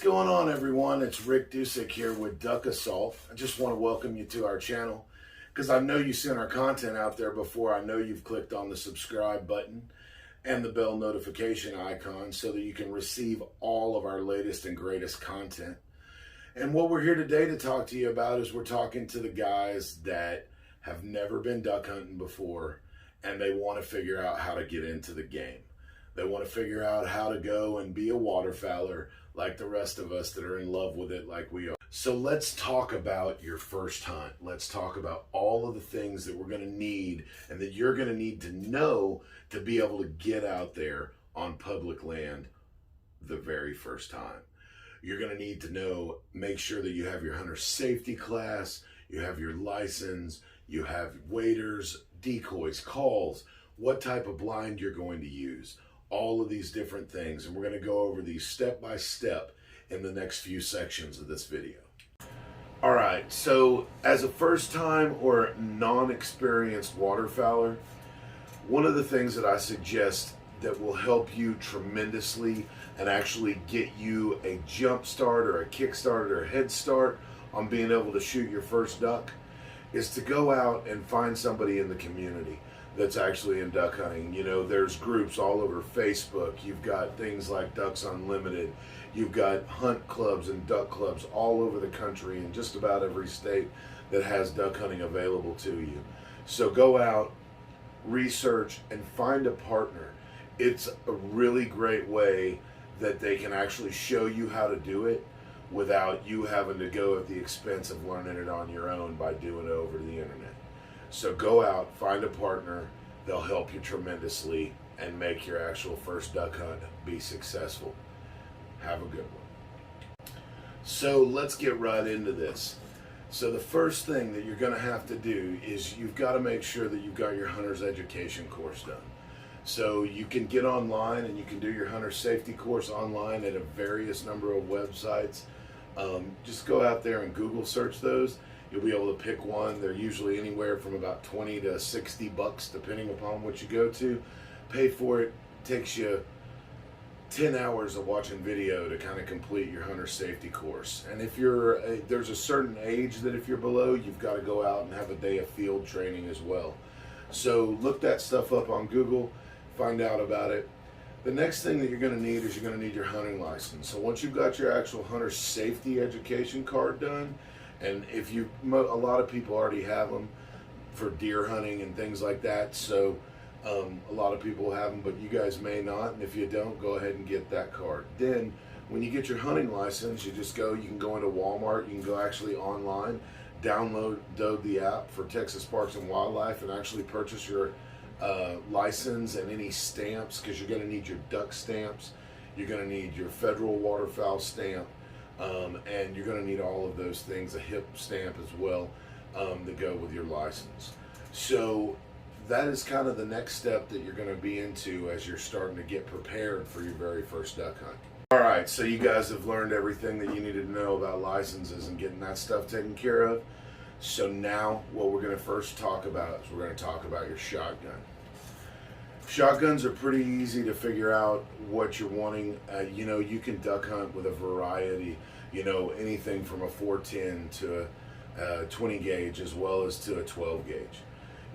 going on, everyone? It's Rick Dusick here with Duck Assault. I just want to welcome you to our channel because I know you've seen our content out there before. I know you've clicked on the subscribe button and the bell notification icon so that you can receive all of our latest and greatest content. And what we're here today to talk to you about is we're talking to the guys that have never been duck hunting before and they want to figure out how to get into the game. They want to figure out how to go and be a waterfowler like the rest of us that are in love with it like we are. So let's talk about your first hunt. Let's talk about all of the things that we're going to need and that you're going to need to know to be able to get out there on public land the very first time. You're going to need to know, make sure that you have your hunter safety class, you have your license, you have waders, decoys, calls, what type of blind you're going to use. All of these different things, and we're going to go over these step by step in the next few sections of this video. All right, so as a first time or non-experienced waterfowler, one of the things that I suggest that will help you tremendously and actually get you a jump start or a kick start or a head start on being able to shoot your first duck is to go out and find somebody in the community that's actually in duck hunting. You know, there's groups all over Facebook. You've got things like Ducks Unlimited. You've got hunt clubs and duck clubs all over the country in just about every state that has duck hunting available to you. So go out, research, and find a partner. It's a really great way that they can actually show you how to do it without you having to go at the expense of learning it on your own by doing it over the internet. So go out, find a partner, they'll help you tremendously and make your actual first duck hunt be successful. Have a good one. So let's get right into this. So the first thing that you're going to have to do is you've got to make sure that you've got your hunter's education course done. So you can get online and you can do your hunter safety course online at a various number of websites. Just go out there and Google search those. You'll be able to pick one. They're usually anywhere from about 20 to 60 bucks depending upon what you go to. Pay for it. Takes you 10 hours of watching video to kind of complete your hunter safety course. And if you're there's a certain age that if you're below, you've got to go out and have a day of field training as well. So look that stuff up on Google, find out about it. The next thing that you're going to need is you're going to need your hunting license. So once you've got your actual hunter safety education card done, and if you, a lot of people already have them for deer hunting and things like that, so a lot of people have them, but you guys may not, and if you don't, go ahead and get that card. Then when you get your hunting license, you just go, you can go into Walmart, you can go actually online, download the app for Texas Parks and Wildlife and actually purchase your license and any stamps, because you're going to need your duck stamps, you're going to need your federal waterfowl stamp, and you're going to need all of those things, a hip stamp as well, that go with your license. So that is kind of the next step that you're going to be into as you're starting to get prepared for your very first duck hunt. All right, so you guys have learned everything that you needed to know about licenses and getting that stuff taken care of. So now what we're going to first talk about is we're going to talk about your shotgun. Shotguns are pretty easy to figure out what you're wanting. You know, you can duck hunt with a variety, you know, anything from a 410 to a 20 gauge as well as to a 12 gauge.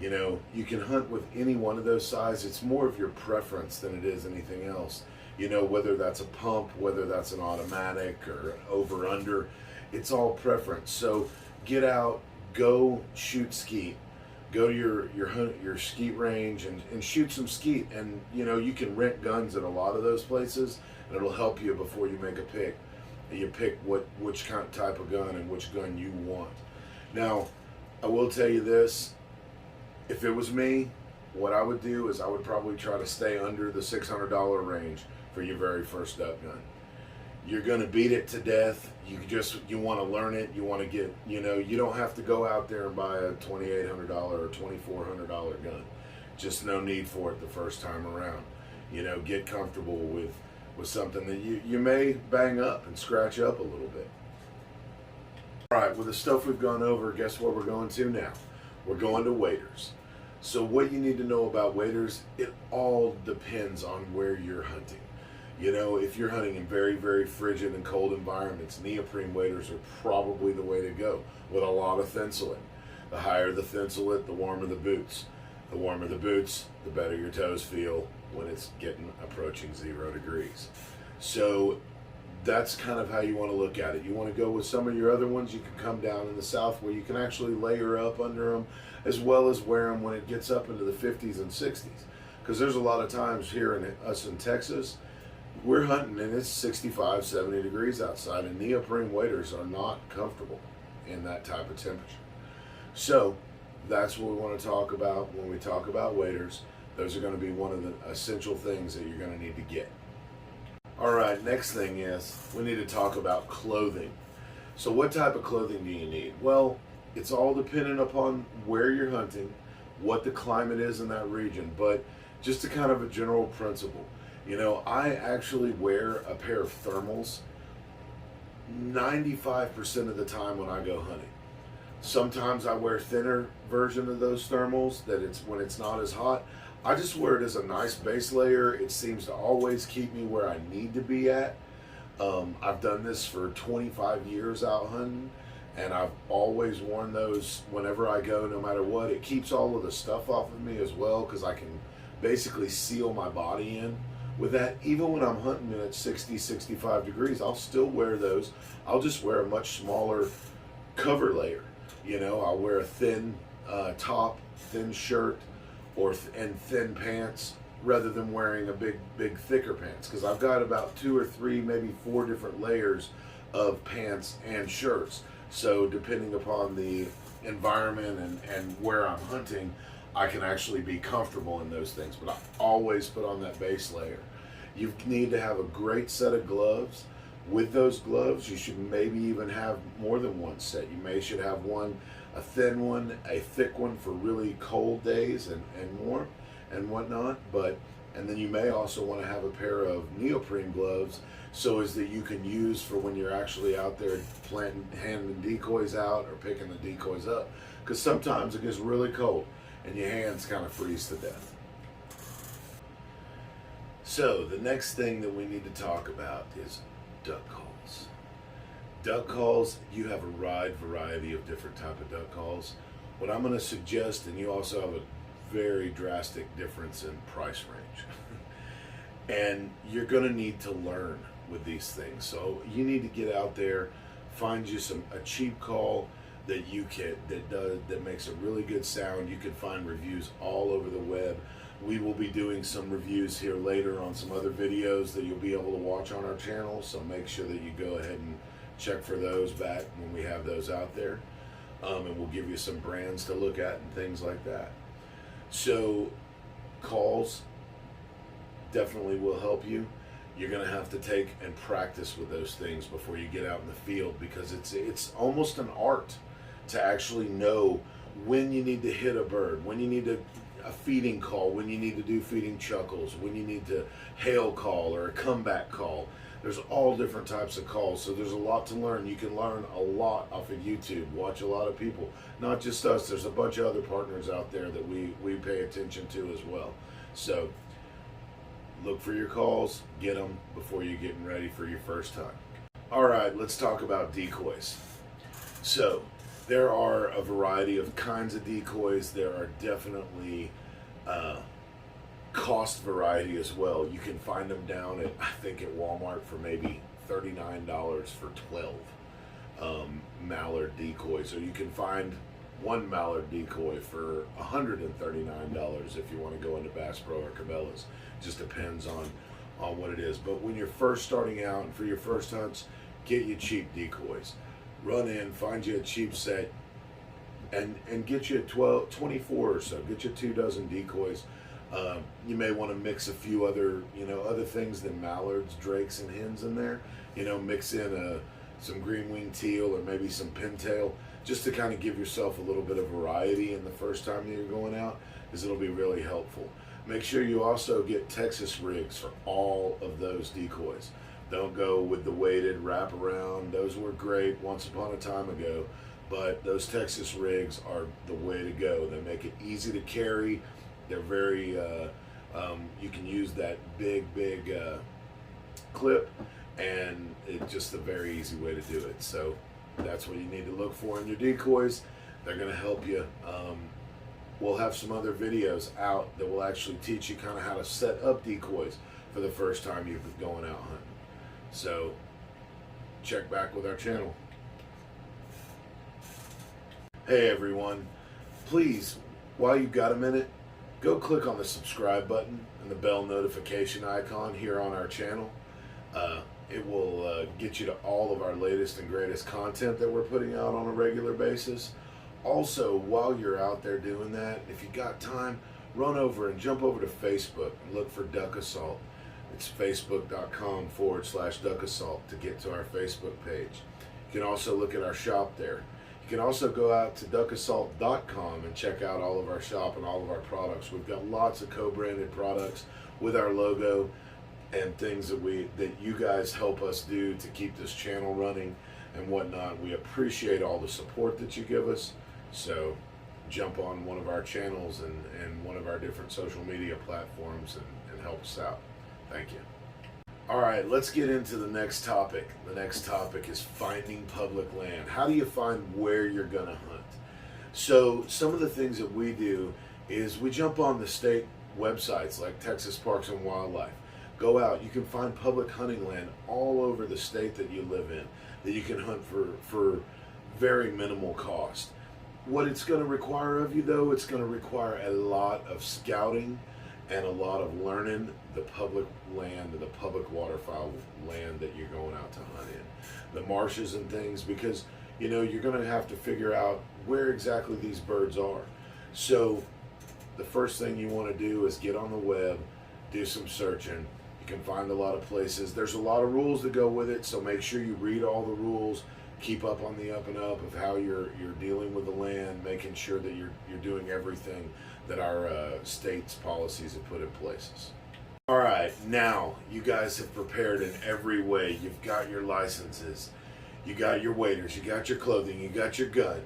You know, you can hunt with any one of those sizes. It's more of your preference than it is anything else. You know, whether that's a pump, whether that's an automatic or over under, it's all preference. So get out, go shoot skeet. Go to your skeet range and shoot some skeet. And you know, you can rent guns at a lot of those places, and it'll help you before you make a pick. You pick which kind of type of gun and which gun you want. Now, I will tell you this: if it was me, what I would do is I would probably try to stay under the $600 range for your very first duck gun. You're going to beat it to death. You want to learn it. You want to get, you know, you don't have to go out there and buy a $2,800 or $2,400 gun. Just no need for it the first time around. You know, get comfortable with something that you may bang up and scratch up a little bit. All right, with the stuff we've gone over, guess what we're going to now? We're going to waders. So what you need to know about waders, it all depends on where you're hunting. You know, if you're hunting in very, very frigid and cold environments, neoprene waders are probably the way to go with a lot of thinsulate. The higher the thinsulate, the warmer the boots. The warmer the boots, the better your toes feel when it's getting approaching 0 degrees. So that's kind of how you want to look at it. You want to go with some of your other ones. You can come down in the south where you can actually layer up under them, as well as wear them when it gets up into the 50s and 60s. Because there's a lot of times here in Texas, we're hunting and it's 65, 70 degrees outside, and neoprene waders are not comfortable in that type of temperature. So that's what we want to talk about when we talk about waders. Those are going to be one of the essential things that you're going to need to get. All right, next thing is we need to talk about clothing. So what type of clothing do you need? Well, it's all dependent upon where you're hunting, what the climate is in that region, but just a kind of a general principle. You know, I actually wear a pair of thermals 95% of the time when I go hunting. Sometimes I wear thinner version of those thermals that it's when it's not as hot. I just wear it as a nice base layer. It seems to always keep me where I need to be at. I've done this for 25 years out hunting, and I've always worn those whenever I go, no matter what. It keeps all of the stuff off of me as well, because I can basically seal my body in with that. Even when I'm hunting at 60, 65 degrees, I'll still wear those. I'll just wear a much smaller cover layer. You know, I'll wear a thin top, thin shirt, and thin pants, rather than wearing a big thicker pants, because I've got about 2 or 3, maybe 4 different layers of pants and shirts. So depending upon the environment and where I'm hunting, I can actually be comfortable in those things. But I always put on that base layer. You need to have a great set of gloves. With those gloves, you should maybe even have more than one set. You should have one, a thin one, a thick one for really cold days and warm and whatnot. And then you may also want to have a pair of neoprene gloves, so as that you can use for when you're actually out there handing decoys out or picking the decoys up. Because sometimes it gets really cold and your hands kind of freeze to death. So the next thing that we need to talk about is duck calls. Duck calls, you have a wide variety of different type of duck calls. What I'm going to suggest, and you also have a very drastic difference in price range, and you're going to need to learn with these things. So you need to get out there, find you a cheap call that you can that makes a really good sound. You can find reviews all over the web. We will be doing some reviews here later on some other videos that you'll be able to watch on our channel, so make sure that you go ahead and check for those back when we have those out there. And we'll give you some brands to look at and things like that. So calls definitely will help you. You're going to have to take and practice with those things before you get out in the field, because it's almost an art to actually know when you need to hit a bird, when you need a feeding call, when you need to do feeding chuckles, when you need to hail call or a comeback call. There's all different types of calls, so there's a lot to learn. You can learn a lot off of YouTube, watch a lot of people, not just us. There's a bunch of other partners out there that we pay attention to as well. So look for your calls, get them before you're getting ready for your first hunt. All right, let's talk about decoys. So there are a variety of kinds of decoys. There are definitely cost variety as well. You can find them down at, I think, at Walmart for maybe $39 for 12 mallard decoys, or you can find one mallard decoy for $139 if you want to go into Bass Pro or Cabela's. Just depends on what it is. But when you're first starting out and for your first hunts, get you cheap decoys. Run in, find you a cheap set, and get you 24 or so. Get you 2 dozen decoys. You may want to mix a few other things than mallards, drakes, and hens in there. Mix in some green winged teal or maybe some pintail, just to kind of give yourself a little bit of variety in the first time that you're going out, because it'll be really helpful. Make sure you also get Texas rigs for all of those decoys. Don't go with the weighted wraparound. Those were great once upon a time ago, but those Texas rigs are the way to go. They make it easy to carry. They're very, you can use that big clip, and it's just a very easy way to do it. So that's what you need to look for in your decoys. They're going to help you. We'll have some other videos out that will actually teach you kind of how to set up decoys for the first time you've been going out hunting. So check back with our channel. Hey everyone, please, while you've got a minute, go click on the subscribe button and the bell notification icon here on our channel. It will get you to all of our latest and greatest content that we're putting out on a regular basis. Also, while you're out there doing that, if you got time, run over and jump over to Facebook and look for Duck Assault. It's facebook.com/Duck Assault to get to our Facebook page. You can also look at our shop there. You can also go out to duckassault.com and check out all of our shop and all of our products. We've got lots of co-branded products with our logo and things that you guys help us do to keep this channel running and whatnot. We appreciate all the support that you give us. So jump on one of our channels and one of our different social media platforms and help us out. Thank you. All right, let's get into the next topic. The next topic is finding public land. How do you find where you're gonna hunt? So some of the things that we do is we jump on the state websites like Texas Parks and Wildlife. Go out, you can find public hunting land all over the state that you live in that you can hunt for very minimal cost. What it's going to require of you, though, it's going to require a lot of scouting and a lot of learning the public land and the public waterfowl land that you're going out to hunt in. The marshes and things, because, you know, you're going to have to figure out where exactly these birds are. So the first thing you want to do is get on the web, do some searching. You can find a lot of places. There's a lot of rules that go with it, so make sure you read all the rules. Keep up on the up and up of how you're dealing with the land, making sure that you're doing everything that our state's policies have put in places. All right, now you guys have prepared in every way. You've got your licenses, you got your waders, you got your clothing, you got your gun,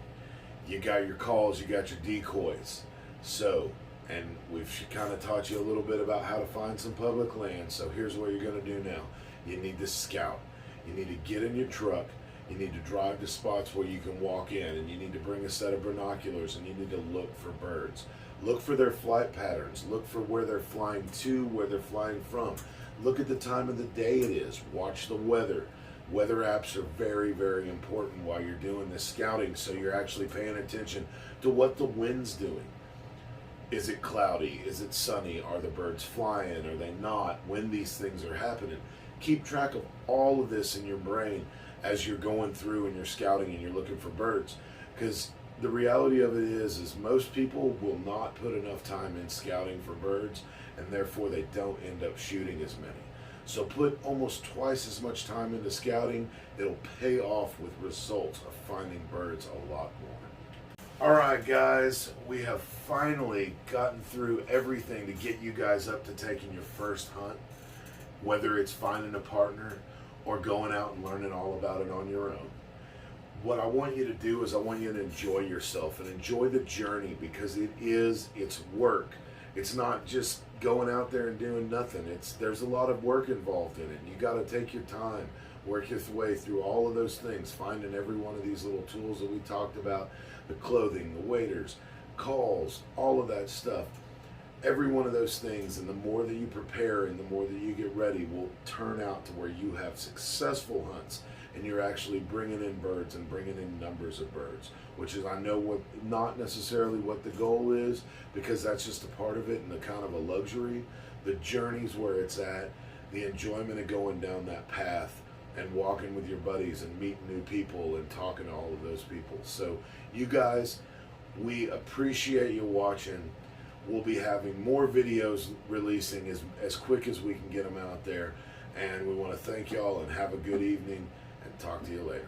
you got your calls, you got your decoys. So, and we've kind of taught you a little bit about how to find some public land. So here's what you're going to do now. You need to scout. You need to get in your truck. You need to drive to spots where you can walk in, and you need to bring a set of binoculars, and you need to look for birds. Look for their flight patterns. Look for where they're flying to, where they're flying from. Look at the time of the day it is. Watch the weather. Weather apps are very, very important while you're doing this scouting, so you're actually paying attention to what the wind's doing. Is it cloudy? Is it sunny? Are the birds flying? Are they not? When these things are happening. Keep track of all of this in your brain as you're going through and you're scouting and you're looking for birds. Because the reality of it is most people will not put enough time in scouting for birds, and therefore they don't end up shooting as many. So put almost twice as much time into scouting. It'll pay off with results of finding birds a lot more. All right, guys, we have finally gotten through everything to get you guys up to taking your first hunt, whether it's finding a partner or going out and learning all about it on your own. What I want you to do is I want you to enjoy yourself and enjoy the journey, because it's work. It's not just going out there and doing nothing. There's a lot of work involved in it. You got to take your time, work your way through all of those things, finding every one of these little tools that we talked about, the clothing, the waders, calls, all of that stuff. Every one of those things, and the more that you prepare and the more that you get ready, will turn out to where you have successful hunts and you're actually bringing in birds and bringing in numbers of birds, which is, I know, not necessarily what the goal is, because that's just a part of it and a kind of a luxury. The journey's where it's at, the enjoyment of going down that path and walking with your buddies and meeting new people and talking to all of those people. So you guys, we appreciate you watching. We'll be having more videos releasing as quick as we can get them out there. And we want to thank y'all and have a good evening, and talk to you later.